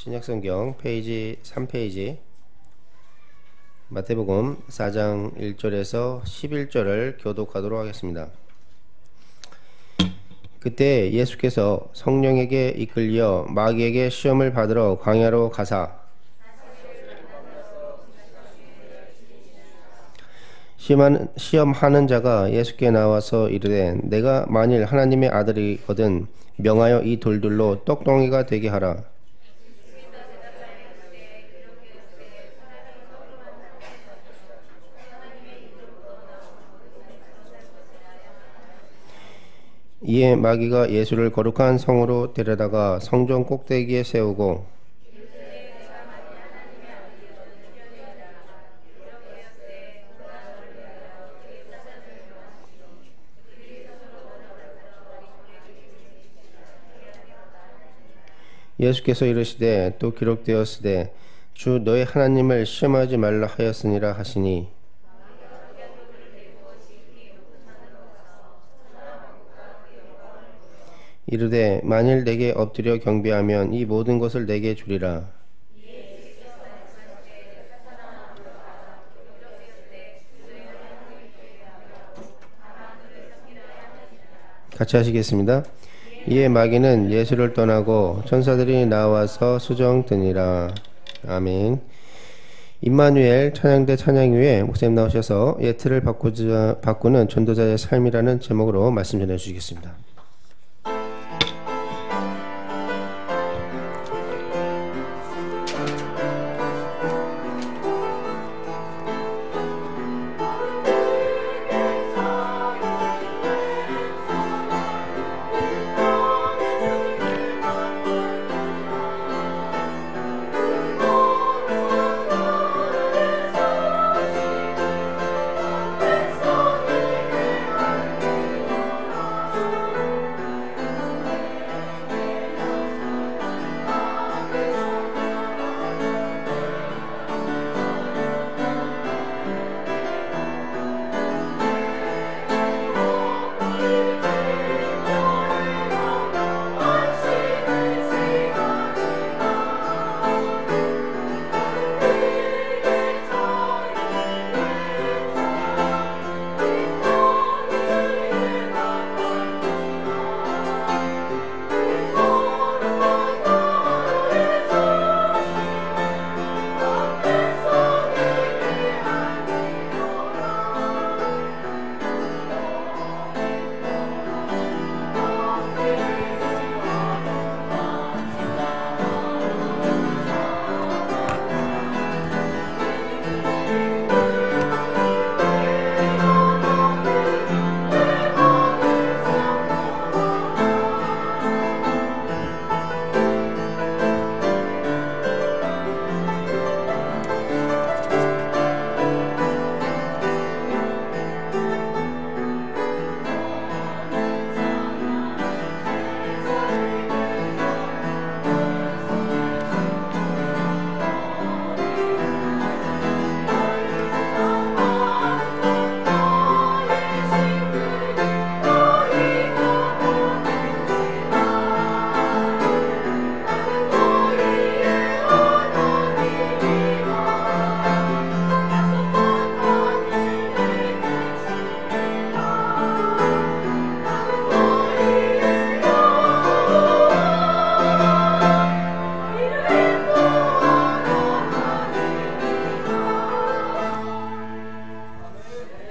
신약성경 페이지 3페이지 마태복음 4장 1절에서 11절을 교독하도록 하겠습니다. 그때 예수께서 성령에게 이끌려 마귀에게 시험을 받으러 광야로 가사 시험하는 자가 예수께 나와서 이르되 내가 만일 하나님의 아들이거든 명하여 이 돌들로 떡덩이가 되게 하라. 이에 마귀가 예수를 거룩한 성으로 데려다가 성전 꼭대기에 세우고 예수께서 이르시되 또 기록되었으되 주 너의 하나님을 시험하지 말라 하였으니라 하시니 이르되 만일 내게 엎드려 경배하면 이 모든 것을 내게 주리라. 같이 하시겠습니다. 이에 마귀는 예수를 떠나고 천사들이 나와서 수정드니라. 아멘. 임마누엘 찬양대 찬양 후에 목사님 나오셔서 예틀을 바꾸는 전도자의 삶이라는 제목으로 말씀 전해 주시겠습니다.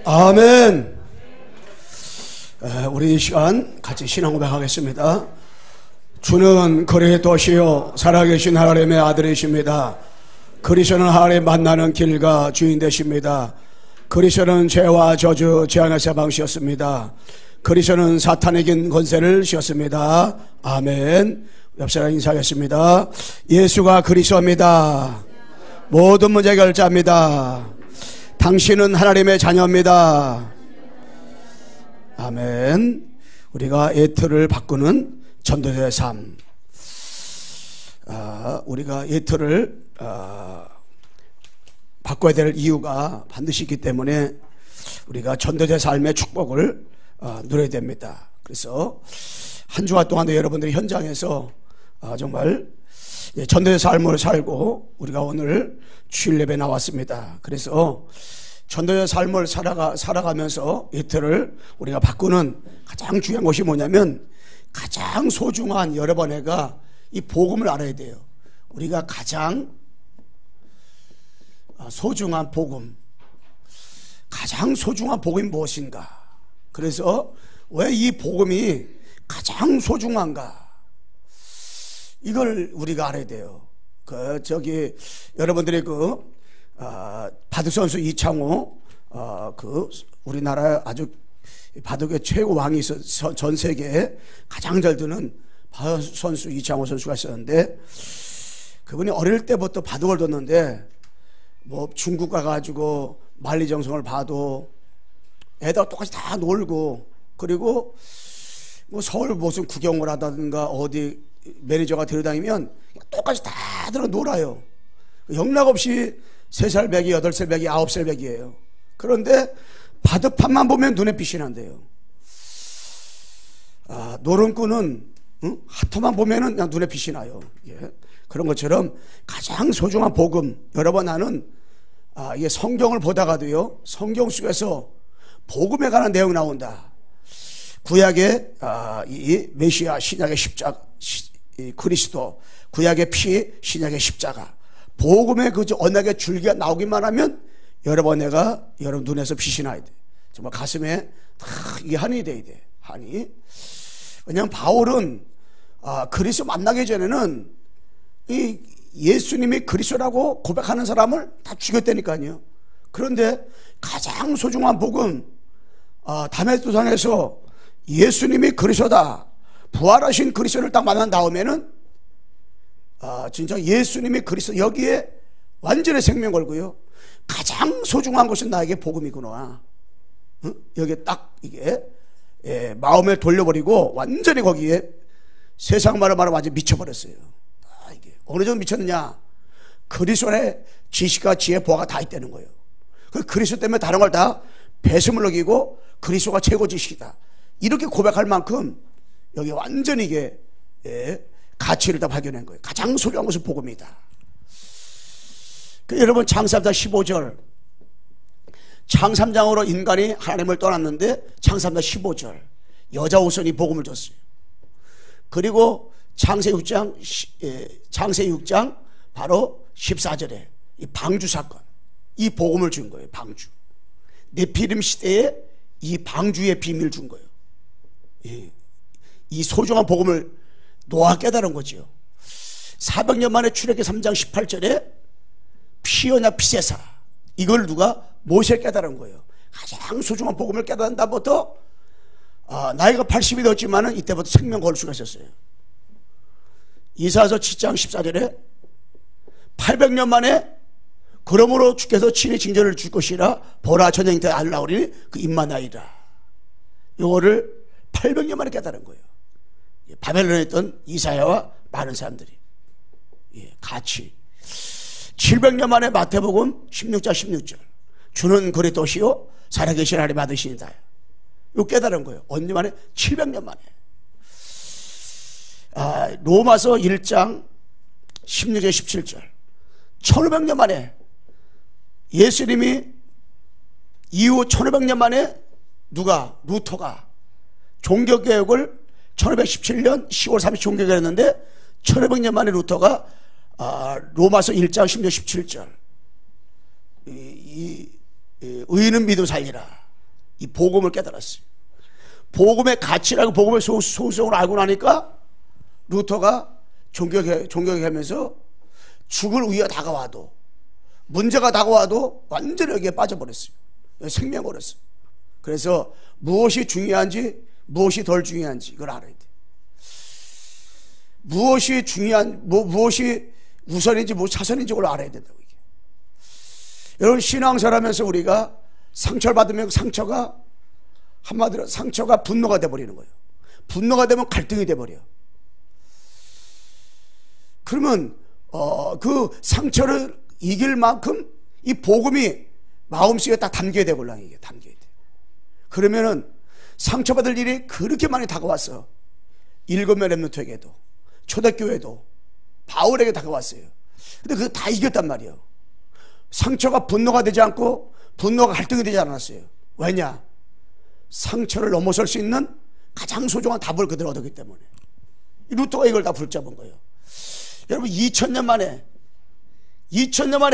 아멘. 우리 이 시간 같이 신앙 고백하겠습니다. 주는 그리스도시요 살아계신 하나님의 아들이십니다. 그리스도는 하나님 만나는 길과 주인 되십니다. 그리스도는 죄와 저주 재앙에서 방시였습니다. 그리스도는 사탄의 긴 권세를 씌웠습니다. 아멘. 옆 사람 인사하겠습니다. 예수가 그리스도입니다. 모든 문제 결자입니다. 당신은 하나님의 자녀입니다. 아멘. 우리가 예틀을 바꾸는 전도자의 삶. 우리가 예틀을 바꿔야 될 이유가 반드시 있기 때문에 우리가 전도자의 삶의 축복을 누려야 됩니다. 그래서 한 주간 동안도 여러분들이 현장에서 정말 전도의 삶을 살고 우리가 오늘 주일 예배 나왔습니다. 그래서 전도의 삶을 살아가면서 이틀을 우리가 바꾸는 가장 중요한 것이 뭐냐면, 가장 소중한 여러분에가 이 복음을 알아야 돼요. 우리가 가장 소중한 복음, 가장 소중한 복음이 무엇인가? 그래서 왜 이 복음이 가장 소중한가? 이걸 우리가 알아야 돼요. 여러분들이 바둑 선수 이창호, 우리나라 아주 바둑의 최고 왕이 있어, 전 세계에 가장 잘 드는 바둑 선수 이창호 선수가 있었는데, 그분이 어릴 때부터 바둑을 뒀는데, 뭐 중국 가가지고 만리정성을 봐도 애들 똑같이 다 놀고, 그리고 뭐 서울 무슨 구경을 하다든가 어디 매니저가 데려다니면 똑같이 다들 놀아요. 영락없이 3살 배기, 8살 배기, 9살 배기예요. 그런데 바둑판만 보면 눈에 빛이 난대요. 노름꾼은 하토만 보면은 그냥 눈에 빛이 나요. 예. 그런 것처럼 가장 소중한 복음, 여러분, 나는 이게 성경을 보다가도요, 성경 속에서 복음에 관한 내용이 나온다. 구약의 이 메시아, 신약의 십자가, 그리스도, 구약의 피, 신약의 십자가, 복음의 그 언약의 줄기가 나오기만 하면 여러분 눈에서 빛이 나야 돼. 정말 가슴에 이게 한이 돼야 돼. 한이. 왜냐하면 바울은 그리스도 만나기 전에는 이 예수님이 그리스도라고 고백하는 사람을 다 죽였다니까요. 그런데 가장 소중한 복음, 다메섹도상에서 예수님이 그리스도다, 부활하신 그리스도를 딱 만난 다음에는 진짜 예수님이 그리스도, 여기에 완전히 생명 걸고요, 가장 소중한 것은 나에게 복음이구나. 여기에 딱 이게 마음을 돌려버리고 완전히 거기에 세상 말을 말하면 완전히 미쳐버렸어요. 이게 어느 정도 미쳤느냐? 그리스도의 지식과 지혜, 보화가 다 있다는 거예요. 그 그리스도 때문에 다른 걸 다 배심을 여기고 그리스도가 최고 지식이다, 이렇게 고백할 만큼 여기 완전히 이게 가치를 다 발견한 거예요. 가장 소중한 것은 복음이다. 여러분, 창세기 15절, 창 3장으로 인간이 하나님을 떠났는데 창세기 15절 여자 우선이 복음을 줬어요. 그리고 창세기 6장 바로 14절에 이 방주 사건, 이 복음을 준 거예요. 방주, 네피림 시대에 이 방주의 비밀을 준 거예요. 이 소중한 복음을 노아가 깨달은 거죠. 400년 만에 출애굽기 3장 18절에 피어냐 피세사, 이걸 누가? 모세가 깨달은 거예요. 가장 소중한 복음을 깨달은 다음부터 나이가 80이 되었지만 이때부터 생명 걸 수가 있었어요. 이사야서 7장 14절에 800년 만에 그러므로 주께서 친히 징조를 줄 것이라, 보라 전쟁 때 알라오리니 그 입만하이라. 이거를 800년 만에 깨달은 거예요. 바벨론에 있던 이사야와 많은 사람들이 같이. 700년 만에 마태복음 16장 16절 주는 그리스도시요 살아계신 하나님 아들이시니다, 이거 깨달은 거예요. 언제 만에? 700년 만에. 로마서 1장 16절 17절 1500년 만에, 예수님이 이후 1500년 만에 누가? 루터가 종교개혁을 1517년 10월 30일 종교개혁을 했는데 1500년 만에 루터가 로마서 1장 16절 17절 의인은 믿음 살리라, 이 복음을 깨달았어요. 복음의 가치라고, 복음의 소수성을 알고 나니까 루터가 종교개혁하면서 죽을 위기가 다가와도, 문제가 다가와도 완전히 여기에 빠져버렸어요. 생명 걸었어요. 그래서 무엇이 중요한지 무엇이 덜 중요한지 이걸 알아야 돼. 무엇이 무엇이 우선인지 무엇이 차선인지 그걸 알아야 된다고. 이게. 여러분, 신앙생활하면서 우리가 상처를 받으면 상처가, 한마디로 상처가 분노가 돼버리는 거예요. 분노가 되면 갈등이 돼버려. 그러면 그 상처를 이길 만큼 이 복음이 마음속에 딱 담겨야 되고, 이게 담겨야 돼. 그러면은 상처받을 일이 그렇게 많이 다가왔어. 일곱 명 렘넌트에게도, 초대교회도, 바울에게 다가왔어요. 근데 그거 다 이겼단 말이에요. 상처가 분노가 되지 않고 분노가 갈등이 되지 않았어요. 왜냐? 상처를 넘어설 수 있는 가장 소중한 답을 그대로 얻었기 때문에. 루터가 이걸 다 붙잡은 거예요. 여러분 2000년 만에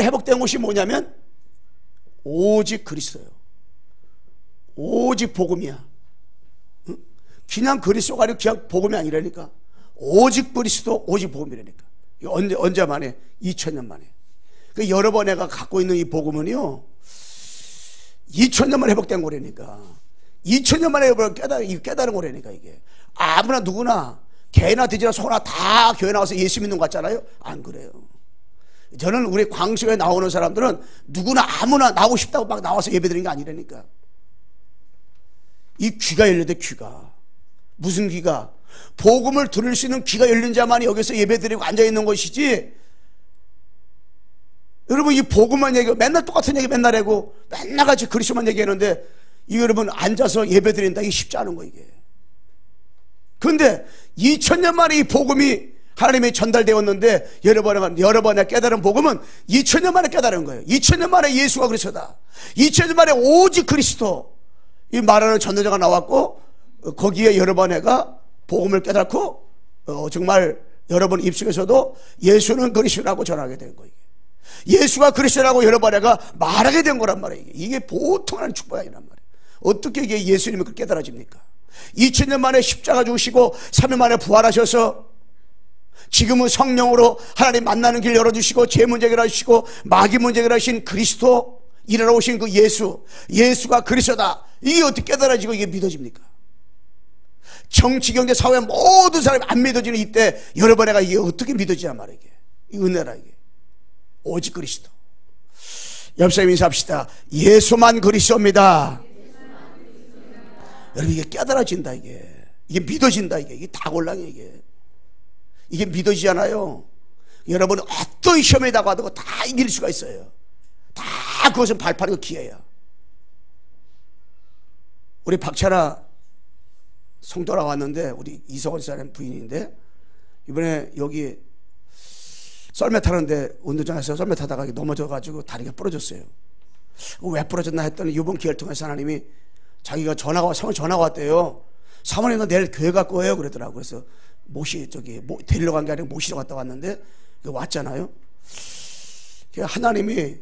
회복된 것이 뭐냐면 오직 그리스도예요. 오직 복음이야. 그냥 그리스도가 아니고 그냥 복음이 아니라니까. 오직 그리스도, 오직 복음이라니까. 이거 언제 만에? 2000년 만에. 그 여러 번 내가 갖고 있는 이 복음은요, 2000년 만에 회복된 거라니까. 2000년 만에 깨달은 거라니까, 이게. 아무나 누구나, 개나 돼지나 소나 다 교회 나와서 예수 믿는 것 같잖아요? 안 그래요. 저는 우리 광수에 나오는 사람들은 누구나 아무나 나오고 싶다고 막 나와서 예배드리는 게 아니라니까. 이 귀가 열려대, 귀가. 무슨 귀가? 복음을 들을 수 있는 귀가 열린 자만이 여기서 예배드리고 앉아있는 것이지. 여러분 이 복음만 얘기하고 맨날 똑같은 얘기 맨날 하고 맨날 같이 그리스도만 얘기하는데 이거 여러분 앉아서 예배드린다 이게 쉽지 않은 거 이게. 그런데 2000년 만에 이 복음이 하나님이 전달되었는데 여러 번에 깨달은 복음은 2000년 만에 깨달은 거예요. 2000년 만에 예수가 그리스도다. 2000년 만에 오직 그리스도 이 말하는 전도자가 나왔고 거기에 여러 번에가 복음을 깨닫고 정말 여러분 입속에서도 예수는 그리스도라고 전하게 된 거예요. 예수가 그리스도라고 여러 번에가 말하게 된 거란 말이에요. 이게 보통한 축복이 아니란 말이에요. 어떻게 이게 예수님이 그렇게 깨달아집니까? 2000년 만에 십자가 죽으시고 3일 만에 부활하셔서 지금은 성령으로 하나님 만나는 길 열어주시고 죄 문제 해결하시고 마귀 문제 해결하신 그리스도 일하러 오신 그 예수가 그리스도다. 이게 어떻게 깨달아지고 이게 믿어집니까? 정치, 경제, 사회 모든 사람이 안 믿어지는 이때 여러 번에가 이게 어떻게 믿어지냐 말이야. 이 은혜라 이게. 오직 그리스도. 옆 사람 인사합시다. 예수만 그리스도입니다. 여러분 이게 깨달아진다 이게. 이게 믿어진다 이게. 이게 다 곤란해 이게. 이게 믿어지지 않아요. 여러분 어떤 시험에 나가도 다 이길 수가 있어요. 다 그것은 발판이고 기회야. 우리 박찬아 성도라 왔는데 우리 이성원 사람 부인인데 이번에 여기 썰매 타는데 운동장에서 썰매 타다가 넘어져가지고 다리가 부러졌어요. 왜 부러졌나 했더니 이번 기회를 통해서 하나님이 자기가 전화가 왔대요. 사모님 너 내일 교회 갈 거예요 그러더라고. 그래서 데리러 간 게 아니라 모시러 갔다 왔는데 왔잖아요. 하나님이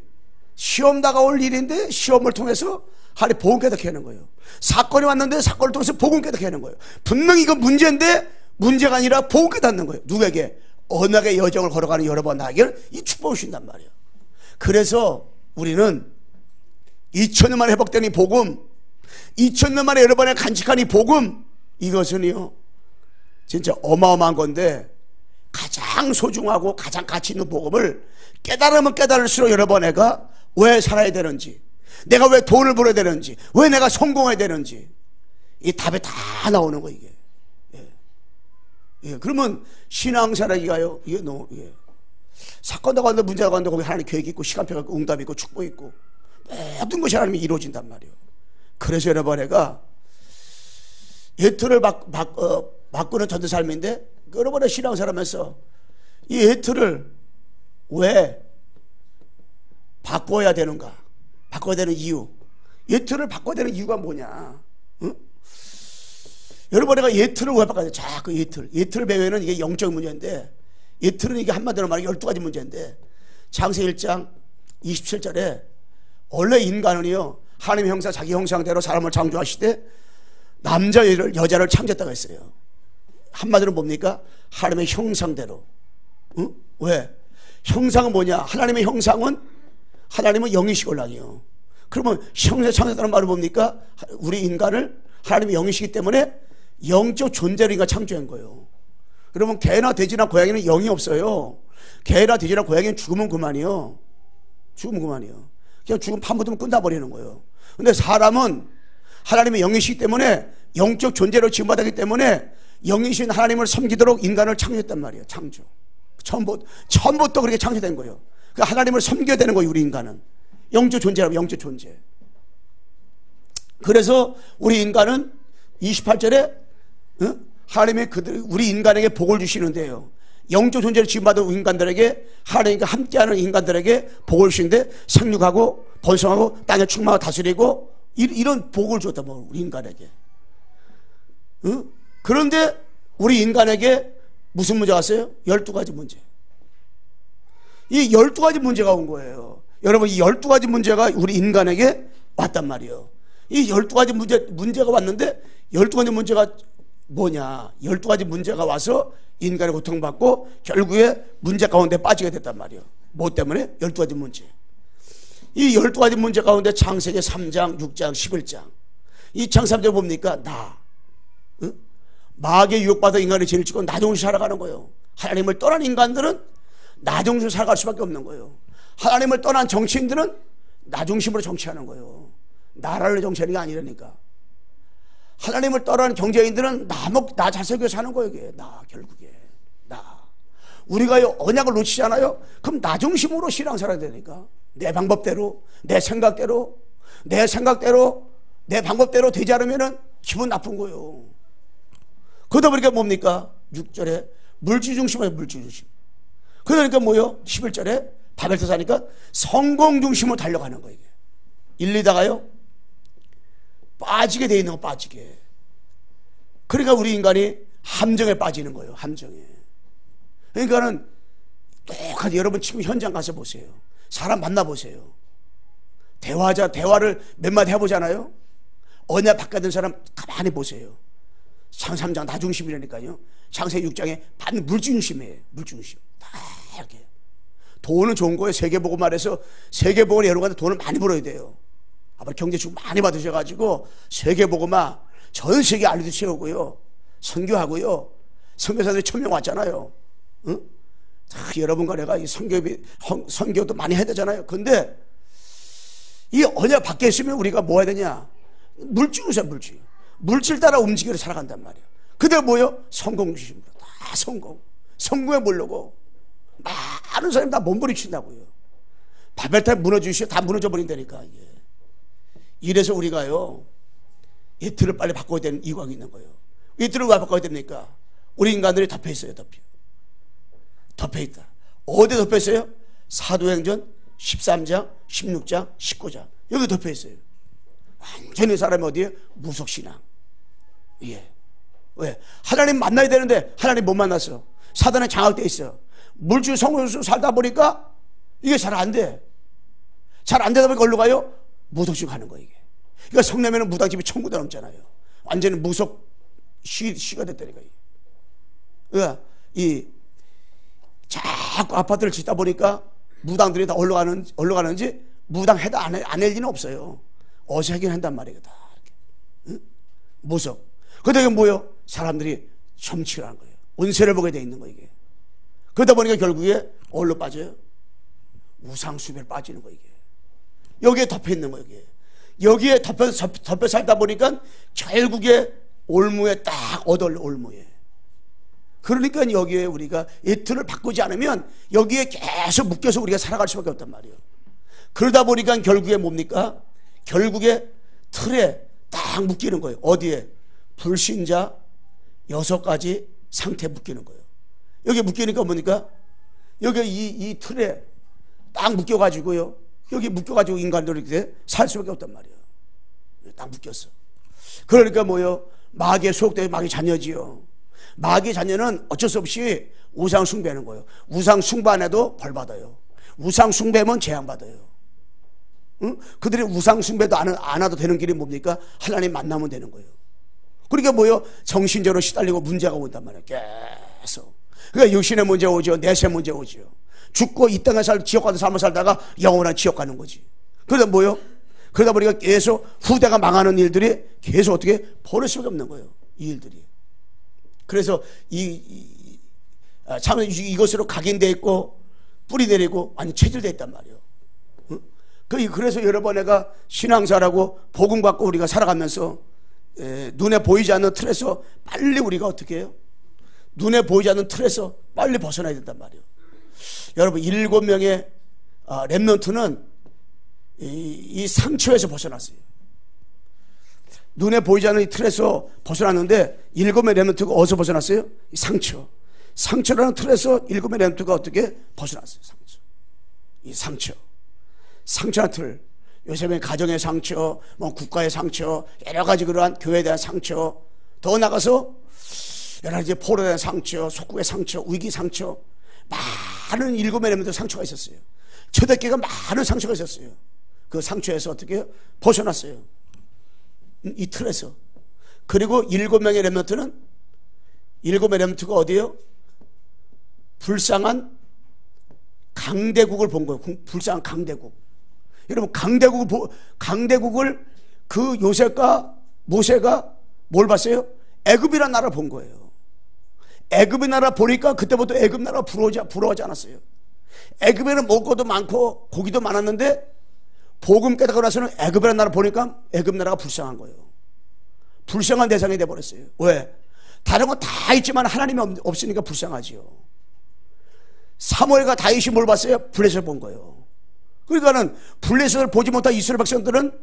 시험 다가올 일인데 시험을 통해서 하나님 복음 깨닫게 하는 거예요. 사건이 왔는데 사건을 통해서 복음 깨닫게 하는 거예요. 분명히 이거 문제인데 문제가 아니라 복음 깨닫는 거예요. 누구에게? 언약의 여정을 걸어가는 여러분 나에게는 이 축복을 주신단 말이에요. 그래서 우리는 2000년 만에 회복된 이 복음, 2000년 만에 여러분의 간직한 이 복음, 이것은요 진짜 어마어마한 건데 가장 소중하고 가장 가치 있는 복음을 깨달으면 깨달을수록 여러분 애가 왜 살아야 되는지, 내가 왜 돈을 벌어야 되는지, 왜 내가 성공해야 되는지 이 답이 다 나오는 거 이게. 예, 그러면 신앙생활이가요 이게 너무 사건도 가는데 문제가 가는데 거기 하나님 계획이 있고 시간표가 있고 응답이 있고 축복이 있고 모든 것이 하나님이 이루어진단 말이에요. 그래서 여러분 애가 예틀을 바꾸는 전도 삶인데 여러분의 신앙생활하면서 이 예틀을 왜 바꿔야 되는가? 바꿔야 되는 이유. 예틀을 바꿔야 되는 이유가 뭐냐? 응? 여러분 내가 예틀을 왜 바꿔야 돼? 자, 그 예틀 배회는 이게 영적 문제인데 예틀은 이게 한마디로 말하면 12가지 문제인데 창세기 1장 27절에 원래 인간은요 하나님의 형상 자기 형상대로 사람을 창조하시되 남자 여자를 창조했다고 했어요. 한마디로 뭡니까? 하나님의 형상대로. 응? 왜? 형상은 뭐냐? 하나님의 형상은 하나님은 영이시걸랑이요. 그러면 형상 창조했다는 말은 뭡니까? 우리 인간을 하나님의 영이시기 때문에 영적 존재로 인간 창조한 거예요. 그러면 개나 돼지나 고양이는 영이 없어요. 개나 돼지나 고양이는 죽으면 그만이요. 죽으면 그만이요. 그냥 죽으면 판 묻으면 끝나버리는 거예요. 근데 사람은 하나님의 영이시기 때문에 영적 존재로 지음받았기 때문에 영이신 하나님을 섬기도록 인간을 창조했단 말이에요. 창조. 처음부터 그렇게 창조된 거예요. 그러니까 하나님을 섬겨야 되는 거예요. 우리 인간은 영적 존재라면 영적 존재. 그래서 우리 인간은 28절에 하나님이 우리 인간에게 복을 주시는데요. 영적 존재를 지음받은 인간들에게, 하나님과 함께하는 인간들에게 복을 주시는데 생육하고 번성하고 땅에 충만하고 다스리고 이런 복을 줬다 뭐 우리 인간에게. 응? 그런데 우리 인간에게 무슨 문제가 왔어요? 12가지 문제. 이 12가지 문제가 온 거예요. 여러분, 이 12가지 문제가 우리 인간에게 왔단 말이에요. 이 12가지 문제가 왔는데 12가지 문제가 뭐냐? 12가지 문제가 와서 인간이 고통받고 결국에 문제 가운데 빠지게 됐단 말이에요. 뭐 때문에? 12가지 문제. 이 12가지 문제 가운데 창세기 3장, 6장, 11장. 이 창세기 뭡니까? 응? 마귀의 유혹받아 인간이 죄를 짓고 나중시 살아가는 거예요. 하나님을 떠난 인간들은 나중심으로 살아갈 수밖에 없는 거예요. 하나님을 떠난 정치인들은 나중심으로 정치하는 거예요. 나라를 정치하는 게 아니라니까. 하나님을 떠난 경제인들은 나 잘생겨 사는 거예요. 이게 결국에 나. 우리가 언약을 놓치잖아요. 그럼 나 중심으로 신앙 살아야 되니까. 내 방법대로, 내 생각대로, 내 방법대로 되지 않으면 기분 나쁜 거예요. 그러다 보니까 뭡니까? 6절에 물질 중심이에요. 물질 중심. 그러니까 뭐요? 11절에 바벨 타사니까 성공 중심으로 달려가는 거예요. 일리다가요 빠지게 돼 있는 거, 빠지게. 그러니까 우리 인간이 함정에 빠지는 거예요. 함정에. 그러니까는 똑같이 여러분 지금 현장 가서 보세요. 사람 만나보세요. 대화를 몇 마디 해보잖아요. 언약 바꿔든 사람 가만히 보세요. 창세 3장 나중심이라니까요. 창세 6장에 반 물중심이에요. 물중심. 다 이렇게. 돈은 좋은 거예요. 세계보고 말해서 세계보고는 여러 가지 돈을 많이 벌어야 돼요. 아마 경제축 많이 받으셔가지고 세계보고만 전 세계 알리도 채우고요. 선교하고요. 선교사들이 1000명 왔잖아요. 응? 여러분과 내가 이 선교도 많이 해야 되잖아요. 근데 이 언약 밖에 있으면 우리가 뭐 해야 되냐? 물질이죠, 물질. 물질 따라 움직이려 살아간단 말이에요. 근데 뭐요? 성공 주심으로 다 성공. 성공에 보려고 많은 사람이 다 몸부림친다고요. 바벨탑 무너지시고 다 무너져 버린다니까. 이래서 우리가요 이 틀을 빨리 바꿔야 되는 이유가 있는 거예요. 이 틀을 왜 바꿔야 됩니까? 우리 인간들이 덮여 있어요. 덮여 있다. 어디 덮여 있어요? 사도행전 13장, 16장, 19장 여기 덮여 있어요. 완전히 사람이 어디에? 무속신앙. 예. 왜? 하나님 만나야 되는데 하나님 못 만났어. 사단에 장악되어 있어. 물질 성공으로 살다 보니까 이게 잘 안 돼. 잘 안 되다 보니까 어디로 가요? 무속식 하는 거예요. 이게. 그러니까 성내면은 무당집이 1000군데 넘잖아요. 완전히 무속 시가 됐다니까. 그러니까 자꾸 아파트를 짓다 보니까 무당들이 다 올라가는지 무당 해도 안 할 리는 없어요. 어서 하긴 한단 말이에요. 다 이렇게. 응? 무속. 그러다 이게 뭐예요? 사람들이 점치를 하는 거예요. 운세를 보게 돼 있는 거예요. 이게. 그러다 보니까 결국에 어디로 빠져요? 우상숭배에 빠지는 거예요. 이게. 여기에 덮여 있는 거예요. 여기에 덮여 살다 보니까 결국에 올무에 딱 올무에. 그러니까 여기에 우리가 이 틀을 바꾸지 않으면 여기에 계속 묶여서 우리가 살아갈 수밖에 없단 말이에요. 그러다 보니까 결국에 뭡니까? 결국에 틀에 딱 묶이는 거예요. 어디에? 불신자 6가지 상태에 묶이는 거예요. 여기 묶이니까 뭡니까? 여기 이 틀에 딱 묶여가지고요. 여기 묶여가지고 인간들이 이렇게 살 수밖에 없단 말이에요. 딱 묶였어. 그러니까 뭐요? 마귀의 소속되어 마귀 자녀지요. 마귀 자녀는 어쩔 수 없이 우상 숭배하는 거예요. 우상 숭배 안 해도 벌 받아요. 우상 숭배하면 재앙 받아요. 응? 그들이 우상 숭배도 안 해도 되는 길이 뭡니까? 하나님 만나면 되는 거예요. 그러니까 뭐요? 정신적으로 시달리고 문제가 온단 말이에요. 계속. 그러니까 육신의 문제 오죠. 내세 문제 오죠. 죽고 이 땅에 지옥 가는 삶을 살다가 영원한 지옥 가는 거지. 그러다 뭐요? 그러다 보니까 계속 후대가 망하는 일들이 계속 어떻게 벌을 수밖에 없는 거예요. 이 일들이. 그래서 참 이것으로 각인되어 있고 뿌리 내리고 아니 체질되어 있단 말이에요. 응? 그래서 여러 번 내가 신앙사라고 복음 받고 우리가 살아가면서 눈에 보이지 않는 틀에서 빨리 우리가 어떻게 해요? 눈에 보이지 않는 틀에서 빨리 벗어나야 된단 말이에요. 여러분 7명의 렘넌트는 이 상처에서 벗어났어요. 눈에 보이지 않는 이 틀에서 벗어났는데 7명의 렘넌트가 어디서 벗어났어요? 이 상처. 상처라는 틀에서 일곱의 렘넌트가 어떻게 벗어났어요. 이 상처라는 틀, 요즘에 가정의 상처, 뭐 국가의 상처, 여러 가지 그러한 교회에 대한 상처, 더 나가서 여러 가지 포로에 대한 상처, 속국의 상처, 위기 상처, 많은 일곱의 렘넌트 상처가 있었어요. 초대교회가 많은 상처가 있었어요. 그 상처에서 어떻게 벗어났어요. 이 틀에서. 그리고 일곱 명의 렘넌트는, 일곱의 렘넌트가 어디예요? 불쌍한 강대국을 본 거예요. 불쌍한 강대국. 여러분, 강대국을 그 요셉과 모세가 뭘 봤어요? 애굽이라는 나라를 본 거예요. 애굽의 나라 보니까 그때부터 애굽 나라 부러워하지 않았어요. 애굽에는 먹을 것도 많고 고기도 많았는데 복음 깨닫고 나서는 애굽이라는 나라 보니까 애굽 나라가 불쌍한 거예요. 불쌍한 대상이 돼버렸어요. 왜? 다른 건 다 있지만 하나님이 없으니까 불쌍하지요. 사무엘과 다윗이 뭘 봤어요? 블레셋을 본 거예요. 그러니까는 블레셋을 보지 못한 이스라엘 백성들은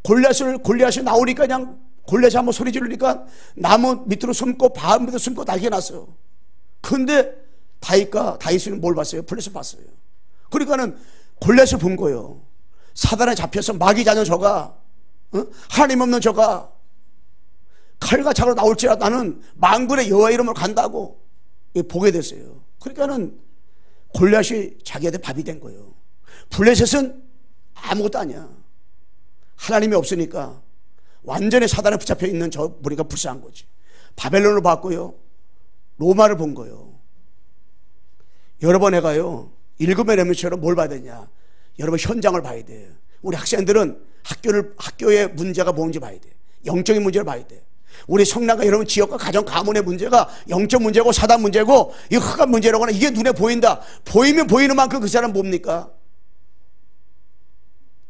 골리앗이 나오니까 그냥 골리앗이 한번 소리 지르니까 나무 밑으로 숨고 바위 밑으로 숨고 난리가 났어요. 근데 다윗은 뭘 봤어요? 블레셋을 봤어요. 그러니까는 골리앗을 본 거예요. 사단에 잡혀서 마귀 자녀 저가, 하나님 없는 저가 칼과 창으로 나올지라도 나는 만군의 여호와 이름으로 간다고 보게 됐어요. 그러니까는 골리앗이 자기한테 밥이 된 거예요. 블레셋은 아무것도 아니야. 하나님이 없으니까 완전히 사단에 붙잡혀 있는 저 보니까 불쌍한 거지. 바벨론을 봤고요, 로마를 본 거예요. 여러 번 해가요, 일곱의 렘넌트처럼 뭘 봐야 되냐? 여러분, 현장을 봐야 돼요. 우리 학생들은 학교의 문제가 뭔지 봐야 돼. 영적인 문제를 봐야 돼. 우리 성남과 여러분 지역과 가정 가문의 문제가 영적 문제고 사단 문제고 이 흑암 문제라고 하나, 이게 눈에 보인다. 보이면 보이는 만큼 그 사람 뭡니까?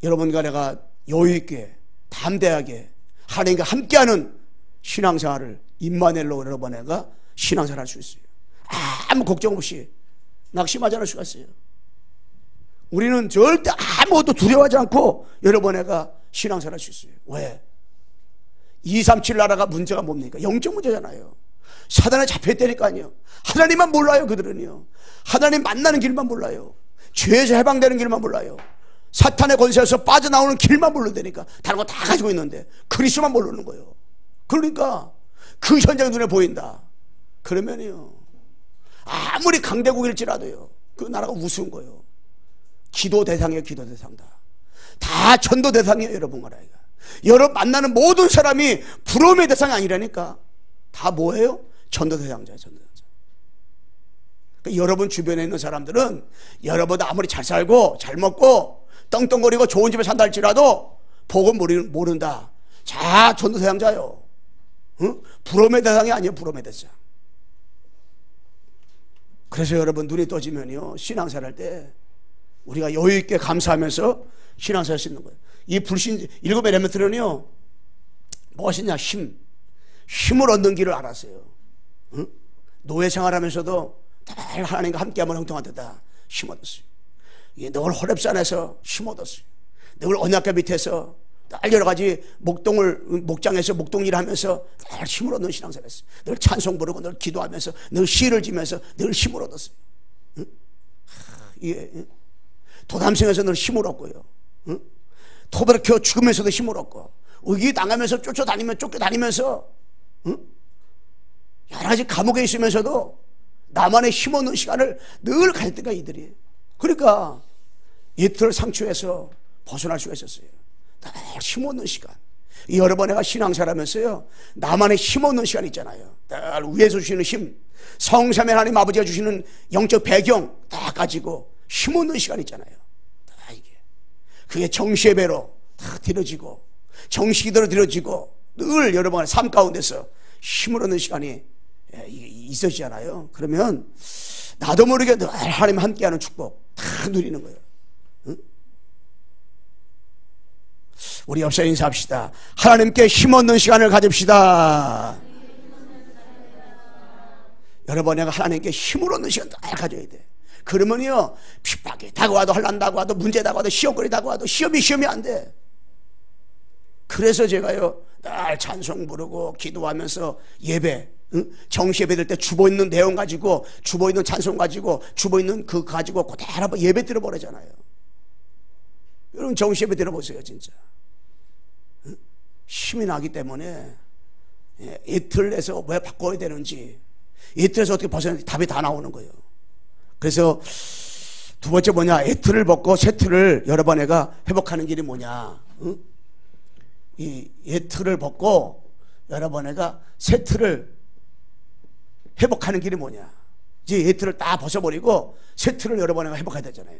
여러분과 내가 여유있게 담대하게 하나님과 함께하는 신앙생활을, 임마누엘로 여러분 내가 신앙생활을 할 수 있어요. 아무 걱정 없이 낙심하지 않을 수가 있어요. 우리는 절대 아무것도 두려워하지 않고 여러분 내가 신앙생활을 할 수 있어요. 왜? 237 나라가 문제가 뭡니까? 영적 문제잖아요. 사단에 잡혀있다니까요. 하나님만 몰라요. 그들은요, 하나님 만나는 길만 몰라요. 죄에서 해방되는 길만 몰라요. 사탄의 권세에서 빠져나오는 길만 모른다니까. 다른 거 다 가지고 있는데 그리스도만 모르는 거예요. 그러니까 그 현장이 눈에 보인다. 그러면요, 아무리 강대국일지라도요, 그 나라가 우스운 거예요. 기도 대상이에요. 기도 대상. 다 전도 대상이에요. 여러분 나라가. 여러분 만나는 모든 사람이 부러움의 대상이 아니라니까. 다 뭐예요? 전도 대상자예요. 전도 대상자. 그러니까 여러분 주변에 있는 사람들은 여러분보다 아무리 잘 살고 잘 먹고 떵떵거리고 좋은 집에 산다 할지라도 복음 모른다. 자, 전도 대상자요. 응? 부러움의 대상이 아니에요. 부러움의 대상. 그래서 여러분 눈이 떠지면요, 신앙생활 할 때 우리가 여유있게 감사하면서 신앙생활 할 수 있는 거예요. 이 불신 일곱의 렘넌트는요, 무엇이냐? 힘을 얻는 길을 알았어요. 응? 노예 생활하면서도 늘 하나님과 함께하면 형통하다. 힘 얻었어요. 늘 호렙산에서 힘 얻었어요. 늘 언약궤 밑에서 늘 여러 가지 목장에서 목동일을 하면서 늘 힘을 얻는 신앙생활을 했어요. 늘 찬송 부르고 늘 기도하면서 늘 시를 지면서 늘 힘을 얻었어요. 응? 예. 도담성에서 늘 힘을 얻고요. 응? 토베르케어 죽으면서도 힘을 얻고, 의기 당하면서 쫓겨다니면서, 응? 여러 가지 감옥에 있으면서도 나만의 힘 얻는 시간을 늘 가졌던 거야, 이들이. 그러니까 이틀 상처에서 벗어날 수가 있었어요. 늘 힘 얻는 시간. 여러 번 내가 신앙생활 하면서요, 나만의 힘 얻는 시간 있잖아요. 늘 위에서 주시는 힘, 성삼위 하나님 아버지가 주시는 영적 배경 다 가지고 힘 얻는 시간 있잖아요. 다 이게. 그게 정시예배로 다 드려지고, 정시기도로 드려지고, 늘 여러분의 삶 가운데서 힘을 얻는 시간이 있어지잖아요. 그러면 나도 모르게 늘 하나님 함께하는 축복 다 누리는 거예요. 응? 우리 옆서 인사합시다. 하나님께 힘 얻는 시간을 가집시다. 여러분, 내가 하나님께 힘을 얻는 시간 다 가져야 돼. 그러면요, 핍박이 다가와도, 환난 다가와도, 문제 다가와도, 시험거리 다가와도 시험이 안 돼. 그래서 제가요, 날 찬송 부르고 기도하면서 예배, 정시 예배 될 때 주보 있는 내용 가지고, 주보 있는 찬송 가지고, 주보 있는 그 가지고 그대로 예배 드려버리잖아요. 여러분 정시 예배 드려보세요. 진짜 힘이 나기 때문에 이틀에서 왜 바꿔야 되는지, 이틀에서 어떻게 벗어나는지 답이 다 나오는 거예요. 그래서 두 번째 뭐냐, 이틀을 벗고 새 틀을 여러 번 애가 회복하는 길이 뭐냐, 이 이틀을 벗고 여러 번 애가 새 틀을 회복하는 길이 뭐냐, 이제 이틀을 다 벗어버리고 새 틀을 여러 번 애가 회복해야 되잖아요.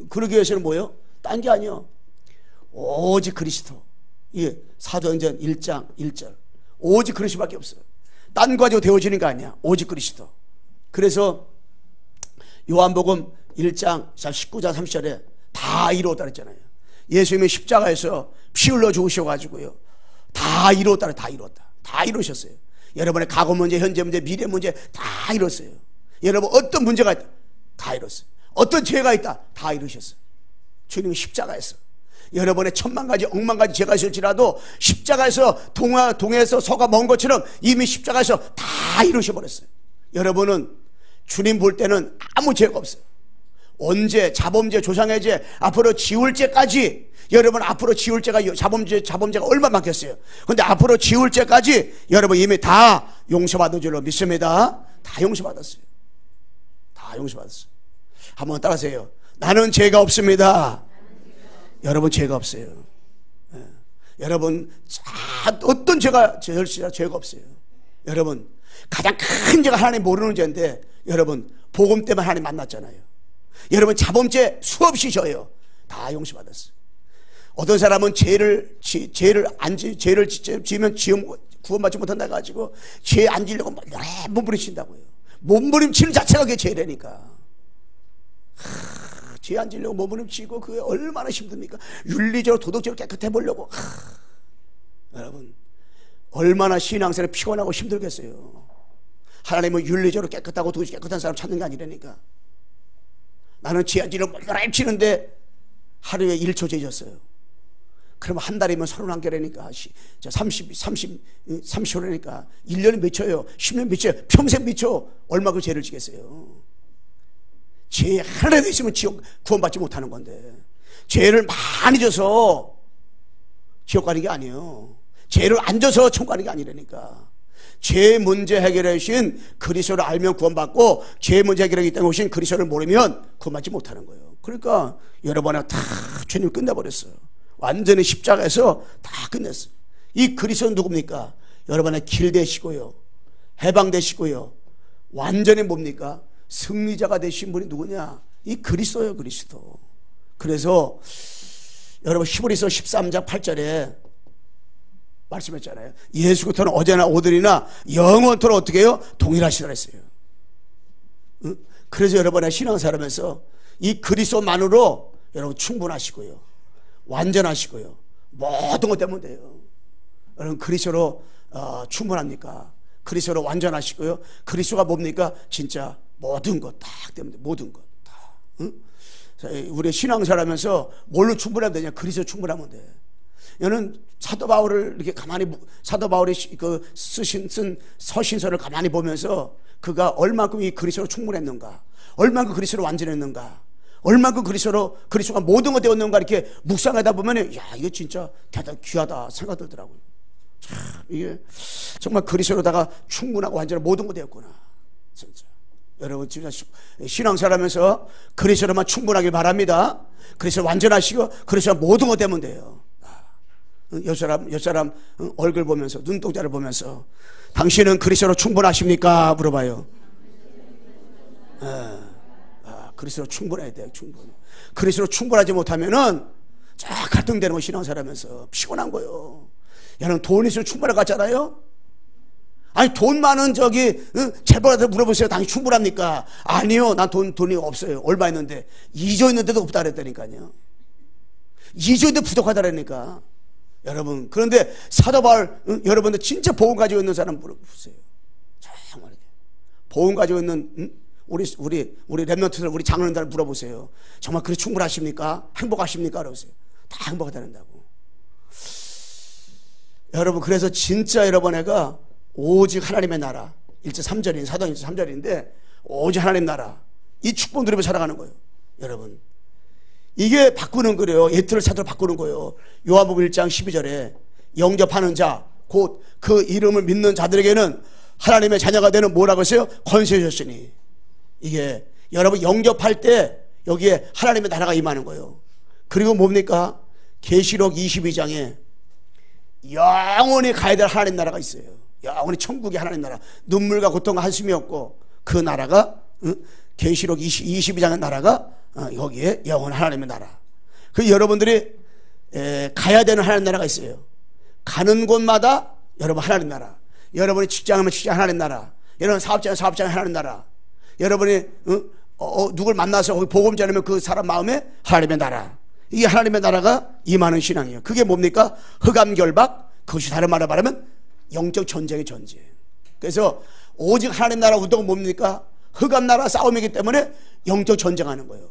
그러기 위해서는 뭐예요? 딴 게 아니요, 오직 그리스도. 예, 사도행전 1장 1절 오직 그리스도밖에 없어요. 딴 거 가지고 되어지는 거 아니야. 오직 그리스도. 그래서 요한복음 1장 19장 30절에 다 이루었다 그랬잖아요. 예수님이 십자가에서 피 흘려 죽으셔가지고요, 다 이루었다, 다 이루었다, 다 이루셨어요. 여러분의 과거 문제, 현재 문제, 미래 문제 다 이뤘어요. 여러분 어떤 문제가 있다, 다 이뤘어요. 어떤 죄가 있다, 다 이루셨어요. 주님이 십자가에서 여러분의 천만 가지 억만 가지 죄가 있을지라도 십자가에서 동에서 서가 먼 것처럼 이미 십자가에서 다 이루셔버렸어요. 여러분은 주님 볼 때는 아무 죄가 없어요. 언제 자범죄, 조상의 죄, 앞으로 지울 죄까지, 여러분 앞으로 지울 죄가, 자범죄가 얼마 많겠어요. 근데 앞으로 지울 죄까지 여러분 이미 다 용서받은 줄로 믿습니다. 다 용서받았어요. 다 용서받았어요. 한번 따라하세요. 나는 죄가 없습니다. 여러분 죄가 없어요. 예. 여러분 어떤 죄가 죄가 없어요. 여러분 가장 큰 죄가 하나님 모르는 죄인데, 여러분 복음 때문에 하나님 만났잖아요. 여러분 자범죄 수없이 져요. 다 용서받았어요. 어떤 사람은 죄를 지으면 구원받지 못한다 가지고 죄 안 지려고 몸부림친다고요. 몸부림치는 자체가 그게 죄라니까. 죄 안 지려고 몸부림치고 그게 얼마나 힘듭니까? 윤리적으로 도덕적으로 깨끗해 보려고. 여러분 얼마나 신앙생활에 피곤하고 힘들겠어요. 하나님은 윤리적으로 깨끗하고 도덕적으로 깨끗한 사람 찾는 게 아니라니까. 나는 죄 안 지려고 몸부림치는데 하루에 1초 죄졌어요. 그러면 한 달이면 31개라니까 30초라니까 1년이 몇 초예요? 10년 몇 초예요? 평생 몇 초? 얼마 그 죄를 지겠어요? 죄 하나라도 있으면 지옥 구원받지 못하는 건데, 죄를 많이 져서 지옥 가는 게 아니에요. 죄를 안 져서 천국 가는 게 아니라니까. 죄 문제 해결해 주신 그리스도를 알면 구원받고, 죄 문제 해결하기 때문에 오신 그리스도를 모르면 구원받지 못하는 거예요. 그러니까 여러분은 다 주님 끝내버렸어요. 완전히 십자가에서 다 끝냈어요. 이 그리스도는 누굽니까? 여러분의 길 되시고요, 해방되시고요, 완전히 뭡니까? 승리자가 되신 분이 누구냐? 이 그리스도예요, 그리스도. 그래서 여러분 히브리서 13장 8절에 말씀했잖아요. 예수부터는 어제나 오늘이나 영원토록 어떻게 해요? 동일하시더라 했어요. 응? 그래서 여러분의 신앙생활하면서 이 그리스도만으로 여러분 충분하시고요, 완전하시고요, 모든 것 때문에 돼요. 여러분 그리스도로 충분합니까? 그리스도로 완전하시고요, 그리스도가 뭡니까? 진짜 모든 것 딱 때문에, 모든 것 다. 응? 우리 신앙생활하면서 뭘로 충분하면 되냐? 그리스도 충분하면 돼. 여는 사도 바울을 이렇게 가만히, 사도 바울이 쓴 서신서를 가만히 보면서 그가 얼마큼 이 그리스도로 충분했는가, 얼마큼 그리스도로 완전했는가, 얼마큼 그리스도가 모든 것 되었는가, 이렇게 묵상하다 보면 야, 이거 진짜 대단히 귀하다 생각 들더라고요. 참, 이게 정말 그리스도로다가 충분하고 완전한 모든 것 되었구나, 진짜. 여러분 진짜 신앙생활하면서 그리스도로만 충분하길 바랍니다. 그리스도 완전하시고 그리스도 모든 것 되면 돼요. 옆 사람 얼굴 보면서, 눈동자를 보면서 당신은 그리스도로 충분하십니까? 물어봐요. 그리스도로 충분해야 돼요. 그리스도로 충분하지 못하면은 쫙 갈등되는 거, 신앙생활하면서 피곤한 거예요. 야는 돈 있으면 충분할 것 같잖아요. 아니 돈 많은 재벌한테 물어보세요. 당신 충분합니까? 아니요, 난 돈이 없어요. 얼마 있는데? 2조 있는데도 없다 그랬다니까요. 2조 있는데 부족하다라니까. 여러분, 그런데 사도 바울, 여러분들 진짜 복음 가지고 있는 사람 물어보세요. 정말 복음 가지고 있는 우리 랩런트들, 우리 장로님들 물어보세요. 정말 그래 충분하십니까? 행복하십니까? 그러세요. 다 행복하다는다고. 여러분, 그래서 진짜 여러분 애가 오직 하나님의 나라. 1절 3절인 사도행 1절 3절인데 오직 하나님 나라. 이 축복 누리며 살아가는 거예요. 여러분, 이게 바꾸는 거예요. 예틀을 사도로 바꾸는 거예요. 요한복음 1장 12절에 영접하는 자, 곧 그 이름을 믿는 자들에게는 하나님의 자녀가 되는 뭐라고 했어요? 권세 주셨으니. 이게 여러분 영접할 때 여기에 하나님의 나라가 임하는 거예요. 그리고 뭡니까? 계시록 22장에 영원히 가야 될 하나님 나라가 있어요. 영원히 천국의 하나님 나라. 눈물과 고통과 한숨이 없고 그 나라가 계시록 22장의 나라가 여기에 영원 하나님의 나라. 그 여러분들이 가야 되는 하나님 나라가 있어요. 가는 곳마다 여러분 하나님 나라. 여러분이 직장하면 직장 하나님 나라. 여러분 사업장은 사업장 하나님 나라. 여러분이 누굴 만나서 거기 복음 전하면 그 사람 마음에 하나님의 나라. 이게 하나님의 나라가 임하는 신앙이에요. 그게 뭡니까? 흑암결박. 그것이 다른 말로 말하면 영적 전쟁의 전쟁. 그래서 오직 하나님 나라 운동은 뭡니까? 흑암 나라 싸움이기 때문에 영적 전쟁하는 거예요.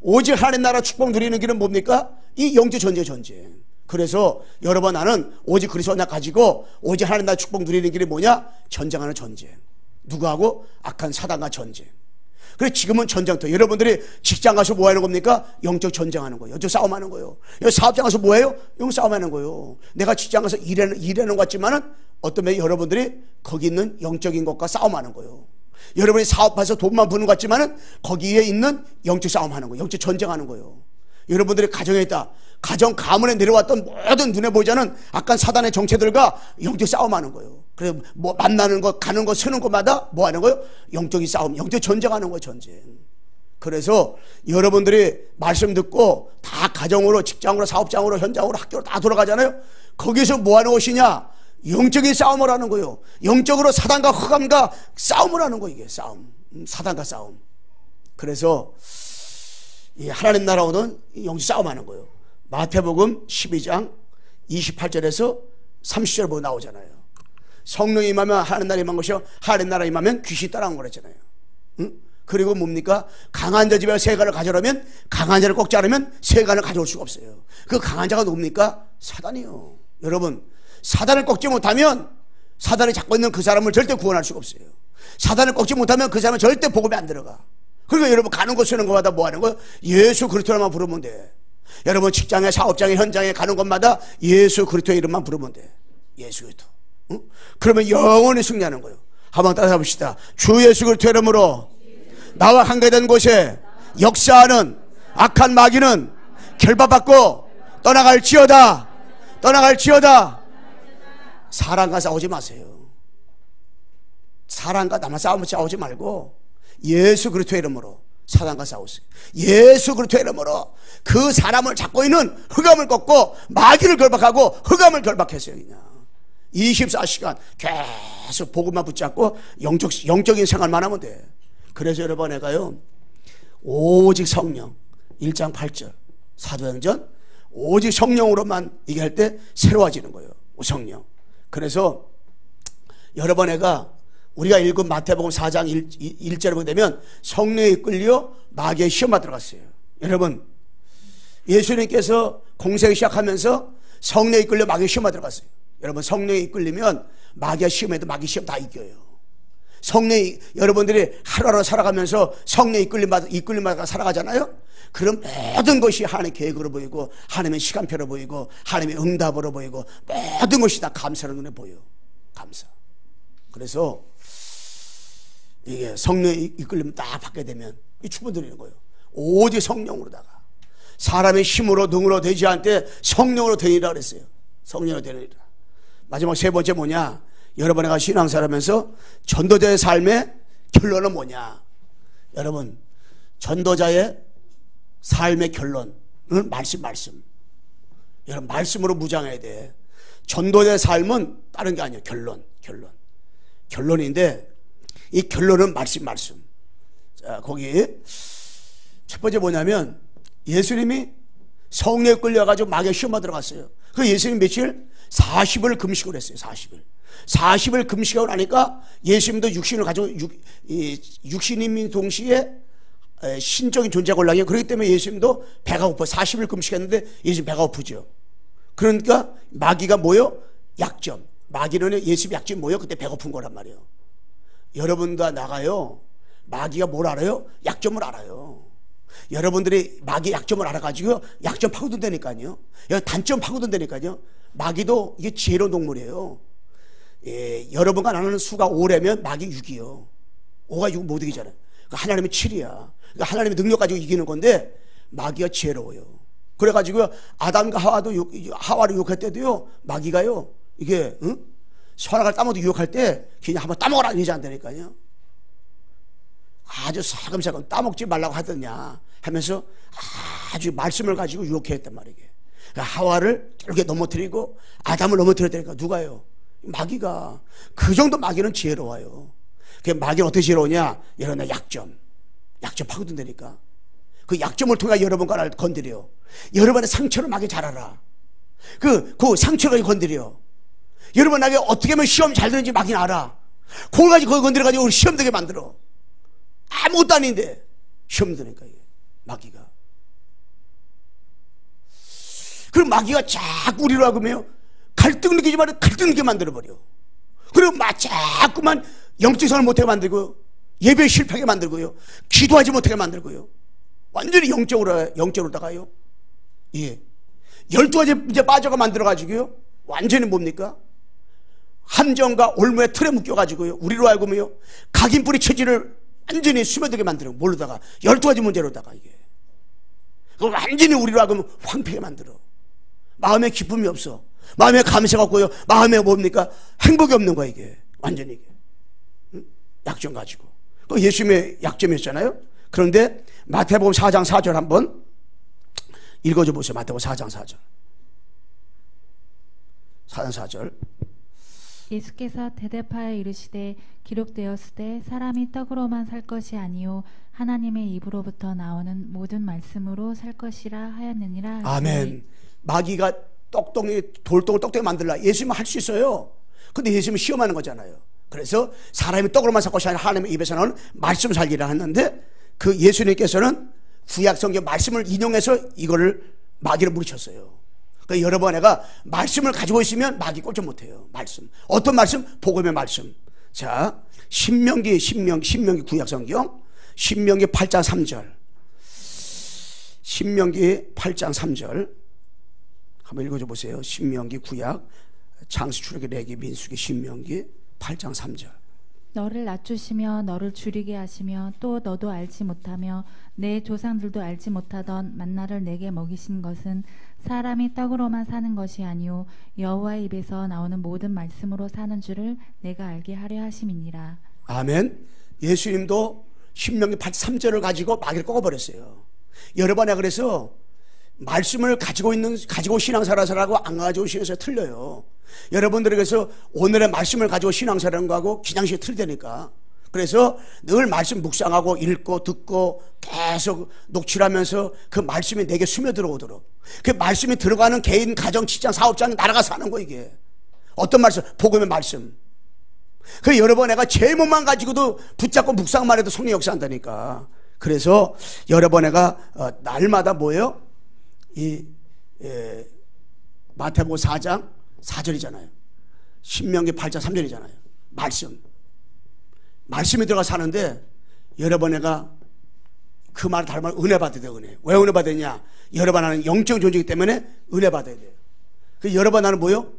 오직 하나님 나라 축복 누리는 길은 뭡니까? 이 영적 전쟁의 전쟁. 그래서 여러분 나는 오직 그리스도 하나 가지고 오직 하나님 나라 축복 누리는 길이 뭐냐? 전쟁하는 전쟁. 누구하고? 악한 사단과 전쟁. 그래서 지금은 전쟁터. 여러분들이 직장 가서 뭐 하는 겁니까? 영적 전쟁하는 거예요. 영적 싸움하는 거예요. 사업장 가서 뭐 해요? 영적 싸움하는 거예요. 내가 직장 가서 일하는 것 같지만은 어떤 면에 여러분들이 거기 있는 영적인 것과 싸움하는 거예요. 여러분이 사업해서 돈만 버는 것 같지만은 거기에 있는 영적 싸움하는 거예요. 영적 전쟁하는 거예요. 여러분들이 가정에 있다. 가정 가문에 내려왔던 모든 눈에 보이지 않는 악한 사단의 정체들과 영적 싸움하는 거예요. 그래서 뭐 만나는 것, 가는 것, 서는 것마다 뭐 하는 거예요? 영적인 싸움, 영적 전쟁하는 거예요. 전쟁. 그래서 여러분들이 말씀 듣고 다 가정으로, 직장으로, 사업장으로, 현장으로, 학교로 다 돌아가잖아요. 거기서 뭐 하는 것이냐? 영적인 싸움을 하는 거예요. 영적으로 사단과 흑암과 싸움을 하는 거예요. 이게 싸움, 사단과 싸움. 그래서 이 하나님 나라오는 영적 싸움하는 거예요. 마태복음 12장 28절에서 30절 보고 나오잖아요. 성령이 임하면 하나님 나라 임한 것이요 하나님 나라 임하면 귀신이 따라온 거랬잖아요. 그리고 뭡니까? 강한 자 집에 세간을 가져오면 강한 자를 꺾지 않으면 세간을 가져올 수가 없어요. 그 강한 자가 누굽니까? 사단이요. 여러분, 사단을 꺾지 못하면 사단이 잡고 있는 그 사람을 절대 구원할 수가 없어요. 사단을 꺾지 못하면 그 사람은 절대 복음에 안 들어가. 그러니까 여러분 가는 곳 쓰는 것마다 뭐 하는 거예요? 예수 그리스도만 부르면 돼. 여러분 직장에, 사업장에, 현장에 가는 곳마다 예수 그리스도의 이름만 부르면 돼. 예수 그리스도. 그러면 영원히 승리하는 거예요. 한번 따라해 봅시다. 주 예수 그리스도의 이름으로 나와 관계된 곳에 역사하는 악한 마귀는 결박받고 떠나갈지어다. 떠나갈지어다. 사람과 싸우지 마세요. 사람과 나만 싸우지 말고 예수 그리스도의 이름으로 사단과 싸우세요. 예수 그리스도의 이름으로 그 사람을 잡고 있는 흑암을 꺾고 마귀를 결박하고 흑암을 결박했어요. 그냥 24시간 계속 복음만 붙잡고 영적인 생활만 하면 돼. 그래서 여러분 내가요 오직 성령 1장 8절 사도행전 오직 성령으로만 얘기할 때 새로워지는 거예요. 성령. 그래서 여러분 애가 우리가 읽은 마태복음 4장 1절에 보게 되면 성령에 이끌려 마귀의 시험에 들어갔어요. 여러분 예수님께서 공생을 시작하면서 성령에 이끌려 마귀의 시험에 들어갔어요. 여러분 성령에 이끌리면 마귀의 시험에도 마귀 시험 다 이겨요. 성령이 여러분들이 하루하루 살아가면서 성령에 이끌림마다 살아가잖아요. 그럼 모든 것이 하나님의 계획으로 보이고 하나님의 시간표로 보이고 하나님의 응답으로 보이고 모든 것이 다 감사로 눈에 보여. 감사. 그래서 이게 성령에 이끌림 딱 받게 되면 이 축복 드리는 거예요. 오직 성령으로다가 사람의 힘으로 능으로 되지 않되 성령으로 되리라 그랬어요. 성령으로 되리라. 마지막 세 번째 뭐냐? 여러분 내가 신앙생활하면서 전도자의 삶의 결론은 뭐냐? 여러분 전도자의 삶의 결론은 말씀. 여러분 말씀으로 무장해야 돼. 전도자의 삶은 다른 게 아니에요. 결론인데 이 결론은 말씀. 자, 거기 첫 번째 뭐냐면 예수님이 성령에 끌려가지고 마귀의 시험에 들어갔어요. 그 예수님 며칠? 40을 금식을 했어요. 40을 금식하고 나니까 예수님도 육신을 가지고 육신임인 동시에 신적인 존재가 올라가요. 그렇기 때문에 예수님도 배가 고파. 40일 금식했는데 예수님 배가 고프죠. 그러니까 마귀가 뭐요? 약점. 마귀는 예수님 약점이 뭐예요? 그때 배고픈 거란 말이에요. 여러분도 나가요. 마귀가 뭘 알아요? 약점을 알아요. 여러분들이 마귀 약점을 알아가지고 약점 파고든다니까요. 단점 파고든다니까요. 마귀도 이게 지혜로운 동물이에요. 예, 여러분과 나누는 수가 5라면 마귀 6이요. 5가 6 못 이기잖아요. 그러니까 하나님은 7이야. 그러니까 하나님의 능력 가지고 이기는 건데 마귀가 지혜로워요. 그래가지고 아담과 하와를 유혹할 때도요, 마귀가요, 이게 선악을 따먹어도 유혹할 때 그냥 한번 따먹어라 이러지 않다니까요. 아주 사금사금 따먹지 말라고 하더냐 하면서 아주 말씀을 가지고 유혹해 했단 말이에요. 그러니까 하와를 이렇게 넘어뜨리고 아담을 넘어뜨렸다니까. 누가요? 마귀가. 그 정도 마귀는 지혜로워요. 그 마귀는 어떻게 지혜로우냐? 여러분의 약점 파고든다니까. 그 약점을 통해 여러분과 나를 건드려. 여러분의 상처를 마귀 잘 알아. 그 상처를 건드려. 여러분 나에게 어떻게 하면 시험 잘 되는지 마귀는 알아. 그걸 가지고 그걸 건드려가지고 우리 시험 되게 만들어. 아무것도 아닌데 시험 드니까 이게 마귀가. 그럼 마귀가 자꾸 우리로 하고요 갈등 느끼지만 갈등 느끼게 만들어버려. 그리고 자꾸만 영적성을 못하게 만들고요, 예배 실패하게 만들고요, 기도하지 못하게 만들고요, 완전히 영적으로다가요. 예. 12가지 이제 빠져가 만들어가지고요, 완전히 뭡니까? 함정과 올무의 틀에 묶여가지고요, 우리로 알고요, 각인뿌리 체질을 완전히 스며들게 만들어. 뭘로다가? 12가지 문제로다가 이게. 그걸 완전히 우리로 하고 황폐하게 만들어. 마음에 기쁨이 없어. 마음에 감사가 없고요. 마음에 뭡니까? 행복이 없는 거야, 이게. 완전히 이게. 약점 가지고. 그 예수님의 약점이었잖아요. 그런데 마태복음 4장 4절 한번 읽어줘 보세요. 마태복음 4장 4절. 4장 4절. 예수께서 대답하여 이르시되 기록되었으되 사람이 떡으로만 살 것이 아니요 하나님의 입으로부터 나오는 모든 말씀으로 살 것이라 하였느니라. 아멘. 마귀가 돌덩을 떡덩이 만들라. 예수님은 할 수 있어요. 근데 예수님은 시험하는 거잖아요. 그래서 사람이 떡으로만 살 것이 아니라 하나님의 입에서 나오는 말씀을 살기라 했는데, 그 예수님께서는 구약성경 말씀을 인용해서 이거를 마귀를 물리쳤어요. 그러니까 여러분, 내가 말씀을 가지고 있으면 마귀 꼴찌 못해요. 말씀. 어떤 말씀? 복음의 말씀. 자, 신명기 구약성경 신명기 8장 3절. 신명기 8장 3절 한번 읽어줘 보세요. 신명기 구약, 창세, 출애굽, 레위기, 민수기, 신명기 8장 3절. 너를 낮추시며 너를 줄이게 하시며 또 너도 알지 못하며 내 조상들도 알지 못하던 만나를 내게 먹이신 것은 사람이 떡으로만 사는 것이 아니요 여호와의 입에서 나오는 모든 말씀으로 사는 줄을 내가 알게 하려 하심이니라. 아멘. 예수님도 신명기 8장 3절을 가지고 마귀를 꺾어버렸어요. 여러 번에. 그래서 말씀을 가지고 신앙생활하고 안 가지고 신앙생활 틀려요. 여러분들에게서 오늘의 말씀을 가지고 신앙생활하는 거하고 기장식이 틀리니까. 그래서 늘 말씀 묵상하고 읽고 듣고 계속 녹취하면서 그 말씀이 내게 스며들어오도록, 그 말씀이 들어가는 개인, 가정, 직장, 사업장 나라가 사는 거. 이게 어떤 말씀? 복음의 말씀. 그 여러 번 내가 제목만 가지고도 붙잡고 묵상만 해도 성령 역사한다니까. 그래서 여러 번 내가 날마다 뭐예요? 마태복음 4장 4절이잖아요. 신명기 8장 3절이잖아요. 말씀이 들어가 사는데, 여러 번 내가 그 말을 다른 말 은혜 받아야 돼요. 은혜. 왜 은혜 받았냐? 여러 번 나는 영적 존재이기 때문에 은혜 받아야 돼요. 그 여러 번 나는 뭐요?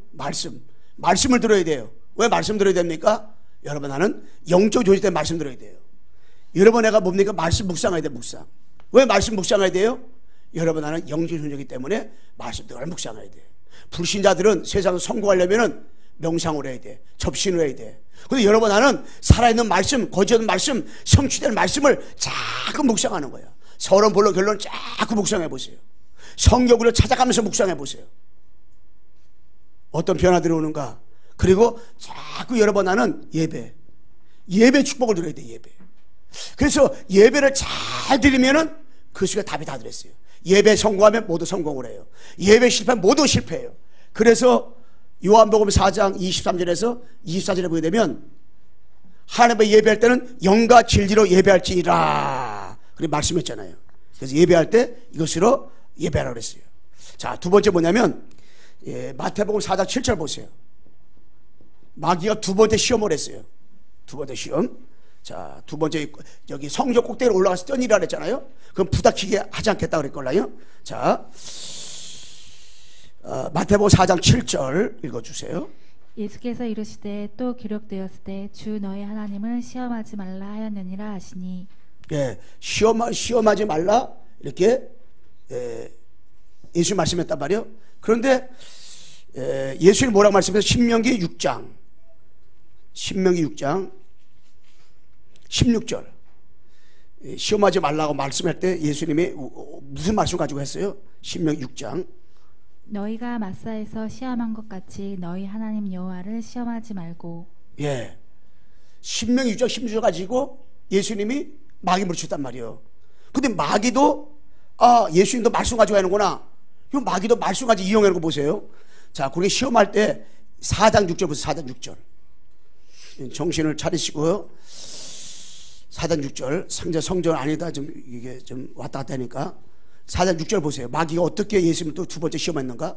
말씀을 들어야 돼요. 왜 말씀 들어야 됩니까? 여러 번 나는 영적 존재 때문에 말씀 들어야 돼요. 여러 번 내가 뭡니까? 말씀 묵상해야 돼. 묵상. 왜 말씀 묵상해야 돼요? 여러분, 나는 영적 존재이기 때문에 말씀을 묵상해야 돼. 불신자들은 세상에서 성공하려면 명상을 해야 돼. 접신을 해야 돼. 근데 여러분, 나는 살아있는 말씀, 거짓된 말씀, 성취되는 말씀을 자꾸 묵상하는 거야. 서론, 본론, 결론 자꾸 묵상해 보세요. 성경을 찾아가면서 묵상해 보세요. 어떤 변화들이 오는가. 그리고 자꾸 여러분, 나는 예배 축복을 드려야 돼. 예배. 그래서 예배를 잘 드리면은 그 속에 답이 다 들었어요. 예배 성공하면 모두 성공을 해요. 예배 실패하면 모두 실패해요. 그래서 요한복음 4장 23절에서 24절에 보게 되면, 하나님의 예배할 때는 영과 진리로 예배할지니라 그렇게 말씀했잖아요. 그래서 예배할 때 이것으로 예배하라고 그랬어요. 자, 두 번째 뭐냐면 마태복음 4장 7절 보세요. 마귀가 두 번째 시험을 했어요. 두 번째 시험. 자, 두 번째 여기 성전 꼭대기로 올라가서 떠니라 그랬잖아요. 그럼 부닥치게 하지 않겠다 그랬걸라요. 자, 마태복음 4장 7절 읽어주세요. 예수께서 이르시되 또 기록되었을 때 주 너의 하나님을 시험하지 말라 하였느니라 하시니. 예, 시험하지 말라 이렇게 예수 말씀했단 말이에요. 그런데 예수님 뭐라고 말씀해서 신명기 6장 16절 시험하지 말라고 말씀할 때 예수님이 무슨 말씀 가지고 했어요? 신명기 6장 너희가 마사에서 시험한 것 같이 너희 하나님 여호와를 시험하지 말고. 예, 신명기 6장 16절 가지고 예수님이 마귀 물리쳤단 말이에요. 근데 마귀도 예수님도 말씀 가지고 하는구나. 이 마귀도 말씀 가지고 이용하는 거 보세요. 자, 그렇게 시험할 때 4장 6절 보세요. 4장 6절 정신을 차리시고요. 4장 6절 상자 성전 아니다 좀 이게 좀 왔다 갔다 하니까 4장 6절 보세요. 마귀가 어떻게 예수님을 또 두 번째 시험했는가?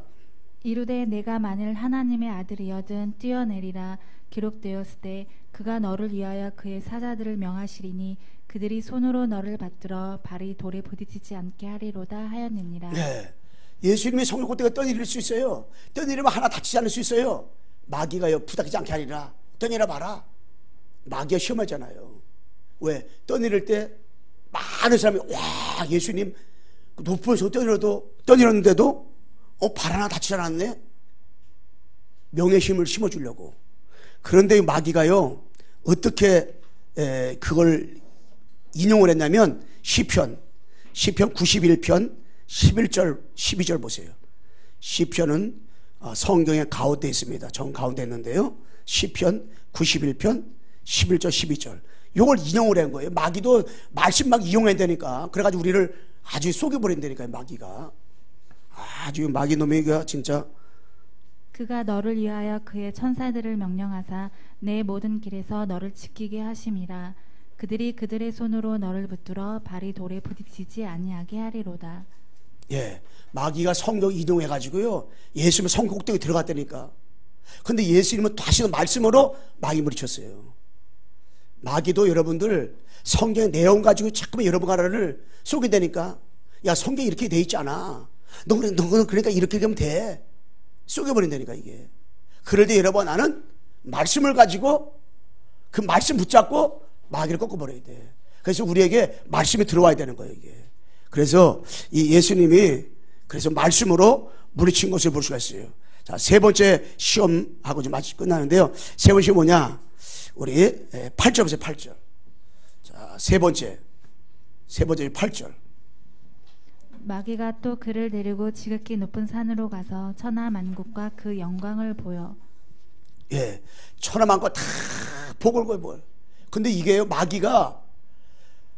이르되 내가 만일 하나님의 아들이여든 뛰어내리라 기록되었을 때 그가 너를 위하여 그의 사자들을 명하시리니 그들이 손으로 너를 받들어 발이 돌에 부딪히지 않게 하리로다 하였느니라. 네. 예수님이 성전 꼭대기에 떠내릴 수 있어요. 떠내리면 하나 다치지 않을 수 있어요. 마귀가요 부닥치지 않게 하리라. 떠내려 봐라. 마귀가 시험하잖아요. 왜? 떠내릴 때 많은 사람이 와 예수님 높은 서 떠내렸는데도 발 하나 다치지 않았네. 명예심을 심어주려고. 그런데 마귀가요 어떻게 그걸 인용을 했냐면 시편 91편 11절 12절 보세요. 시편은 성경의 가운데 있습니다. 정 가운데 있는데요. 시편 91편 11절 12절 이걸 인용을 한 거예요. 마귀도 말씀 막 이용해야 되니까. 그래가지고 우리를 아주 속여버린다니까요. 마귀가 아주 마귀 놈이가 진짜. 그가 너를 위하여 그의 천사들을 명령하사 내 모든 길에서 너를 지키게 하심이라. 그들이 그들의 손으로 너를 붙들어 발이 돌에 부딪히지 아니하게 하리로다. 예, 마귀가 성경 이동해가지고요 예수님은 성경 꼭대기 들어갔다니까. 근데 예수님은 다시 말씀으로 마귀 물리쳤어요. 마귀도 여러분들 성경의 내용 가지고 자꾸만 여러분 하나를 쏘게 되니까 야 성경이 이렇게 돼 있잖아. 너는 그러니까 이렇게 하면 돼. 쏘겨버린다니까 이게. 그럴 때 여러분 나는 말씀을 가지고 그 말씀 붙잡고 마귀를 꺾어버려야 돼. 그래서 우리에게 말씀이 들어와야 되는 거예요 이게. 그래서 이 예수님이 그래서 말씀으로 물리친 것을 볼 수가 있어요. 자, 세 번째 시험하고 좀 마치 끝나는데요. 세 번째 뭐냐? 우리 8절 보세요. 8절. 자, 세 번째 8절. 마귀가 또 그를 데리고 지극히 높은 산으로 가서 천하 만국과 그 영광을 보여. 예, 천하 만국 다 복을 거예요. 근데 이게요 마귀가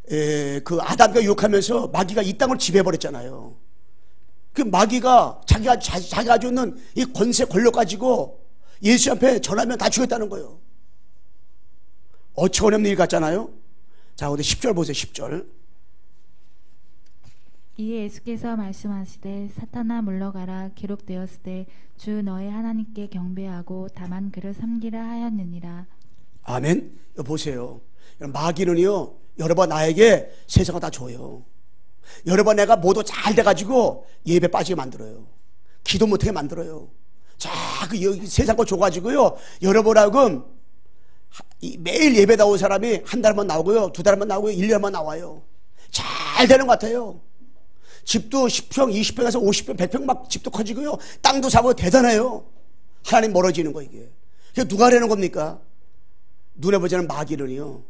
그 아담과 유혹하면서 마귀가 이 땅을 지배해버렸잖아요. 그 마귀가 자기가 가지고 있는 이 권세 권력 가지고 예수 앞에 전하면 다 죽였다는 거예요. 어처구니없는 일 같잖아요. 자, 우리 10절 보세요. 10절. 이에 예수께서 말씀하시되 사탄아 물러가라 기록되었을 때 주 너의 하나님께 경배하고 다만 그를 섬기라 하였느니라. 아멘. 이거 보세요. 마귀는요 여러 번 나에게 세상을 다 줘요. 여러 번 내가 모두 잘 돼가지고 예배 빠지게 만들어요. 기도 못하게 만들어요. 자꾸 세상 거 줘가지고요 여러 번 하금 매일 예배 나온 사람이 한 달만 나오고요, 두 달만 나오고요, 1년만 나와요. 잘 되는 것 같아요. 집도 10평, 20평에서 50평, 100평 막 집도 커지고요, 땅도 사고 대단해요. 하나님 멀어지는 거 이게. 그게 누가 하려는 겁니까? 눈에 보지 않는 마귀는요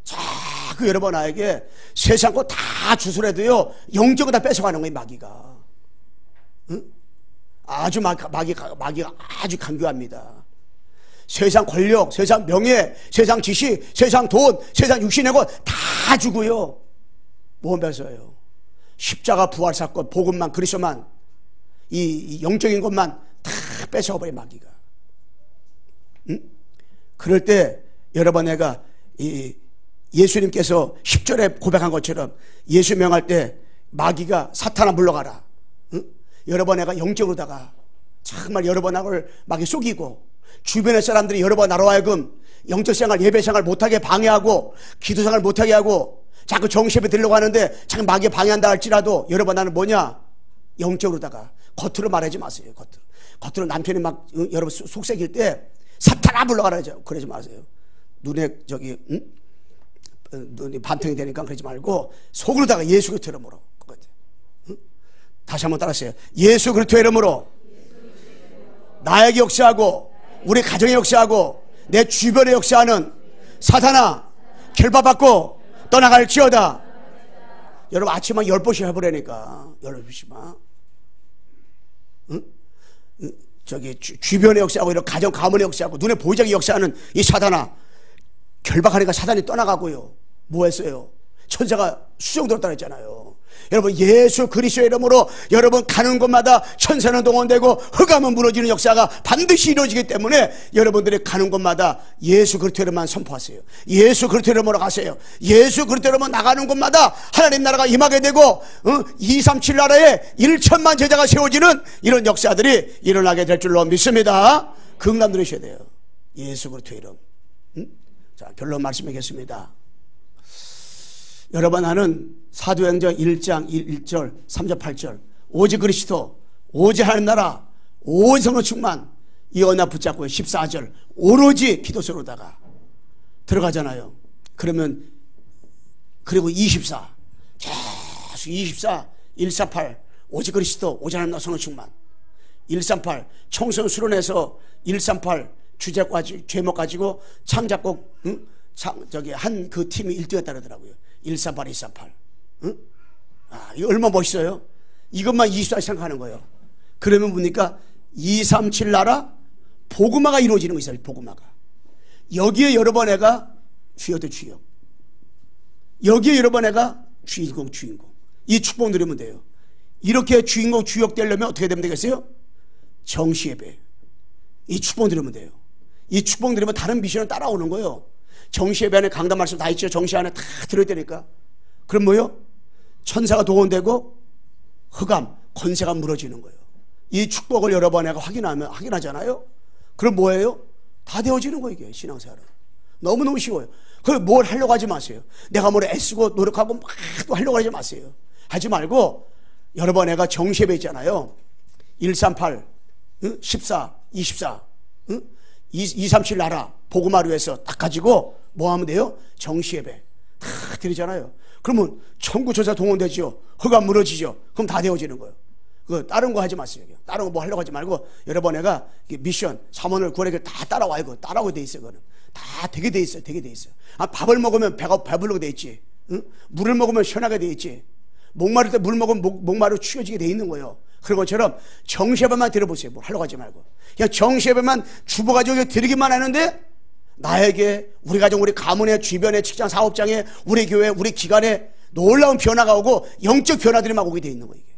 자꾸 여러분 나에게 세상 거 다 주소라도요 영적으로 다 뺏어가는 거예요 마귀가. 응? 아주 마귀가 아주 강교합니다. 세상 권력, 세상 명예, 세상 지식, 세상 돈, 세상 육신의 것 다 주고요 뭐 뺏어요? 십자가 부활 사건, 복음만, 그리스도만, 이 영적인 것만 다 뺏어버려 마귀가. 응? 그럴 때 여러분 내가 이 예수님께서 10절에 고백한 것처럼 예수 명할 때 마귀가 사탄아 물러가라. 응? 여러 번 내가 영적으로다가 정말 여러 번 나를 마귀 속이고 주변의 사람들이 여러 번 나로 하여금 영적 생활, 예배 생활 못하게 방해하고 기도 생활 못하게 하고 자꾸 정시예배 드리려고 하는데 자꾸 마귀 방해한다 할지라도 여러분 나는 뭐냐? 영적으로다가 겉으로 말하지 마세요. 겉으로 남편이 막 여러분 속삭일 때 사탄아 불러가라 그러지 마세요. 눈에 눈이 반통이 되니까 그러지 말고 속으로다가 예수 그리스도 이름으로 다시 한번 따라하세요. 예수 그리스도 이름으로 나에게 역사하고 우리 가정에 역사하고 내 주변에 역사하는 사탄아 결박받고 떠나갈지어다. 여러분 아침에 10번씩 해보라니까. 10번씩만 주변에 역사하고 이런 가정 가문에 역사하고 눈에 보이지 않게 역사하는 이 사탄아 결박하니까 사탄이 떠나가고요. 뭐 했어요? 천사가 수정들었다 했잖아요. 여러분 예수 그리스도의 이름으로 여러분 가는 곳마다 천사는 동원되고 흑암은 무너지는 역사가 반드시 이루어지기 때문에 여러분들이 가는 곳마다 예수 그리스도의 이름만 선포하세요. 예수 그리스도의 이름으로 가세요. 예수 그리스도의 이름으로 나가는 곳마다 하나님 나라가 임하게 되고 237 나라에 1천만 제자가 세워지는 이런 역사들이 일어나게 될 줄로 믿습니다. 긍담 들으셔야 돼요. 예수 그리스도의 이름. 자, 결론 말씀하겠습니다. 여러분 나는 사도행전 1장 1절 3절 8절 오직 그리스도 오직 하나님 나라 오직 성령 충만 이 언약 붙잡고 14절 오로지 기도서로다가 들어가잖아요. 그러면 그리고 24 계속 24 148 오직 그리스도 오직 하나님 나라 성령 충만 138 청소년 수련회에서 138 제목 가지고 창작곡 한 그 팀이 1등했다 그러더라고요. 138, 238. 응? 아, 이거 얼마나 멋있어요? 이것만 24 생각하는 거예요. 그러면 뭡니까? 237 나라 복음화가 이루어지는 거 있어요. 복음화가. 여기에 여러 번 애가 주여도 주여. 여기에 여러 번 애가 주인공. 이 축복 누리면 돼요. 이렇게 주인공 주역 되려면 어떻게 되면 되겠어요? 정시예배. 이 축복 누리면 돼요. 이 축복 누리면 다른 미션은 따라오는 거예요. 정시예배 안에 강단 말씀 다 있죠. 정시 안에 다 들어있다니까. 그럼 뭐요? 천사가 동원되고 흑암, 권세가 무너지는 거예요. 이 축복을 여러 번 내가 확인하잖아요. 그럼 뭐예요? 다 되어지는 거예요. 이게 신앙생활은. 너무너무 쉬워요. 그걸 뭘 하려고 하지 마세요. 내가 뭘 애쓰고 노력하고 막 또 하려고 하지 마세요. 하지 말고 여러 번 내가 정시예배 있잖아요. 138, 14, 24, 237 나라 복음화로 해서 딱 가지고 뭐 하면 돼요? 정시예배 다 드리잖아요. 그러면 천구천사 동원되죠. 흑암 무너지죠. 그럼 다 되어지는 거예요. 다른 거 하지 마세요. 다른 거 뭐 하려고 하지 말고 여러 번 내가 미션 사원을 구하게 다 따라와. 이거 따라오게 돼 있어요. 그거는 다 되게 돼 있어요. 되게 돼 있어요. 아, 밥을 먹으면 배가 배부르게 돼 있지. 응? 물을 먹으면 시원하게 돼 있지. 목마를 때 물 먹으면 목마르고 추워지게 돼 있는 거예요. 그런 것처럼 정시예배만 드려보세요. 뭘 하려고 하지 말고 그냥 정시예배만 주보가지고 드리기만 하는데 나에게 우리 가정 우리 가문에 주변에 직장 사업장에 우리 교회 우리 기관에 놀라운 변화가 오고 영적 변화들이 막 오게 돼 있는 거예요. 이게.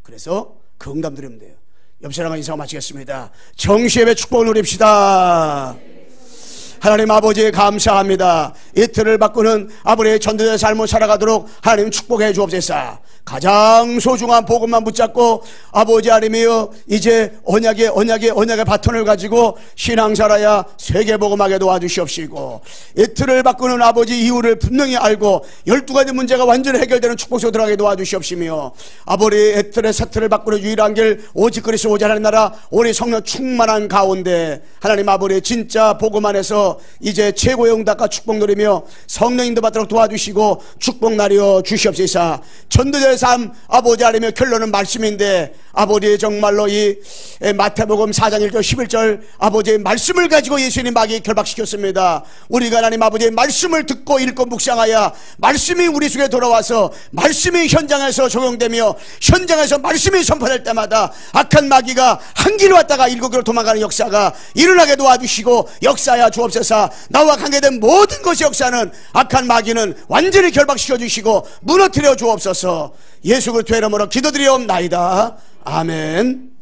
그래서 그 응답 드리면 돼요. 옆 사람과 인사를 마치겠습니다. 정시예배 축복을 누립시다. 하나님 아버지 감사합니다. 이틀을 바꾸는 아버지의 전도자의 삶을 살아가도록 하나님 축복해 주옵소서. 가장 소중한 복음만 붙잡고 아버지 하나님이여 이제 언약의 바톤을 가지고 신앙살아야 세계복음하게 도와주시옵시고 이틀을 바꾸는 아버지 이유를 분명히 알고 12가지 문제가 완전히 해결되는 축복 속에 들어가게 도와주시옵시며 아버지 이틀의 세틀을 바꾸는 유일한 길 오직 그리스도 오직 하나님 나라 우리 성령 충만한 가운데 하나님 아버지 진짜 복음 안에서 이제 최고의 응답과 축복 누리며 성령 인도 받도록 도와주시고 축복 나려 주시옵소서. 전도자의 삶 아버지 하나님의 결론은 말씀인데 아버지 정말로 이 마태복음 4장 1절 11절 아버지의 말씀을 가지고 예수님 마귀 결박시켰습니다. 우리가 하나님 아버지의 말씀을 듣고 읽고 묵상하여 말씀이 우리 속에 돌아와서 말씀이 현장에서 적용되며 현장에서 말씀이 선포될 때마다 악한 마귀가 한 길로 왔다가 7길로 도망가는 역사가 일어나게 도와주시고 역사하여 주옵소서. 나와 관계된 모든 것의 역사는 악한 마귀는 완전히 결박시켜 주시고 무너뜨려 주옵소서. 예수 그리스도의 이름으로 기도드리옵나이다. 아멘.